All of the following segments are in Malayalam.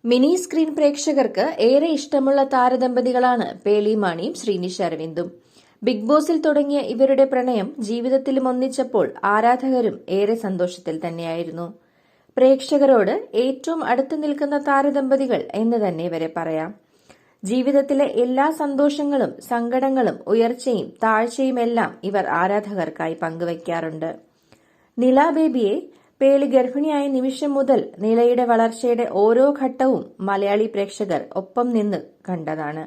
മിനി സ്ക്രീൻ പ്രേക്ഷകർക്ക് ഏറെ ഇഷ്ടമുള്ള താരദമ്പതികളാണ് പേളി മാണിയും ശ്രീനിഷ് അരവിന്ദും. ബിഗ് ബോസിൽ തുടങ്ങിയ ഇവരുടെ പ്രണയം ജീവിതത്തിലും ഒന്നിച്ചപ്പോൾ ആരാധകരും ഏറെ സന്തോഷത്തിൽ തന്നെയായിരുന്നു. പ്രേക്ഷകരോട് ഏറ്റവും അടുത്തു നിൽക്കുന്ന താരദമ്പതികൾ എന്ന് തന്നെ ഇവരെ പറയാം. ജീവിതത്തിലെ എല്ലാ സന്തോഷങ്ങളും സങ്കടങ്ങളും ഉയർച്ചയും താഴ്ചയുമെല്ലാം ഇവർ ആരാധകർക്കായി പങ്കുവയ്ക്കാറുണ്ട്. നില ബേബിയെ പേളി ഗർഭിണിയായ നിമിഷം മുതൽ നിലയുടെ വളർച്ചയുടെ ഓരോ ഘട്ടവും മലയാളി പ്രേക്ഷകർ ഒപ്പം നിന്ന് കണ്ടതാണ്.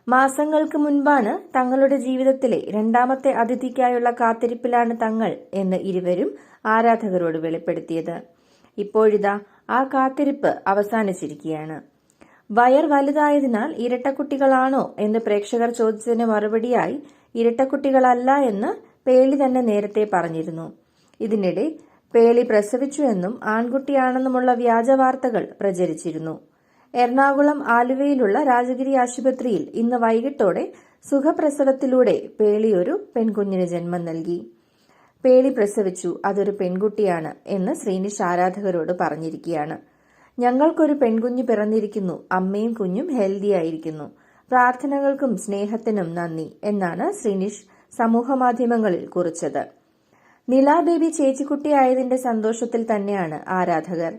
മാസങ്ങൾക്ക് മുൻപാണ് തങ്ങളുടെ ജീവിതത്തിലെ രണ്ടാമത്തെ അതിഥിക്കായുള്ള കാത്തിരിപ്പിലാണ് തങ്ങൾ എന്ന് ഇരുവരും ആരാധകരോട് വെളിപ്പെടുത്തിയത്. ഇപ്പോഴിതാ ആ കാത്തിരിപ്പ് അവസാനിച്ചിരിക്കുകയാണ്. വയർ വലുതായതിനാൽ ഇരട്ടക്കുട്ടികളാണോ എന്ന് പ്രേക്ഷകർ ചോദിച്ചതിന് മറുപടിയായി ഇരട്ടക്കുട്ടികളല്ല എന്ന് പേളി തന്നെ നേരത്തെ പറഞ്ഞിരുന്നു. ഇതിനിടെ പേളി പ്രസവിച്ചു എന്നും ആൺകുട്ടിയാണെന്നുമുള്ള വ്യാജ വാർത്തകൾ പ്രചരിച്ചിരുന്നു. എറണാകുളം ആലുവയിലുള്ള രാജഗിരി ആശുപത്രിയിൽ ഇന്ന് വൈകിട്ടോടെ സുഖപ്രസവത്തിലൂടെ പേളി ഒരു പെൺകുഞ്ഞിന് ജന്മം നൽകി. പേളി പ്രസവിച്ചു, അതൊരു പെൺകുട്ടിയാണ് എന്ന് ശ്രീനിഷ് ആരാധകരോട് പറഞ്ഞിരിക്കുകയാണ്. ഞങ്ങൾക്കൊരു പെൺകുഞ്ഞ് പിറന്നിരിക്കുന്നു, അമ്മയും കുഞ്ഞും ഹെൽത്തി ആയിരിക്കുന്നു, പ്രാർത്ഥനകൾക്കും സ്നേഹത്തിനും നന്ദി എന്നാണ് ശ്രീനിഷ് സമൂഹമാധ്യമങ്ങളിൽ കുറിച്ചത്. നില ബേബി ചേച്ചിക്കുട്ടിയായതിന്റെ സന്തോഷത്തിൽ തന്നെയാണ് ആരാധകർ.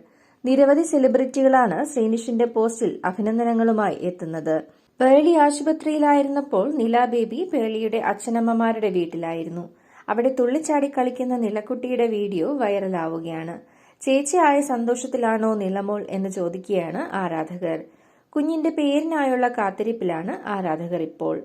നിരവധി സെലിബ്രിറ്റികളാണ് ശ്രീനിഷിന്റെ പോസ്റ്റിൽ അഭിനന്ദനങ്ങളുമായി എത്തുന്നത്. പേളി ആശുപത്രിയിലായിരുന്നപ്പോൾ നില ബേബി പേളിയുടെ അച്ഛനമ്മമാരുടെ വീട്ടിലായിരുന്നു. അവിടെ തുള്ളിച്ചാടി കളിക്കുന്ന നിലക്കുട്ടിയുടെ വീഡിയോ വൈറലാവുകയാണ്. ചേച്ചിയായ സന്തോഷത്തിലാണോ നിലമോൾ എന്ന് ചോദിക്കുകയാണ് ആരാധകർ. കുഞ്ഞിന്റെ പേരിനായുള്ള കാത്തിരിപ്പിലാണ് ആരാധകർ ഇപ്പോൾ.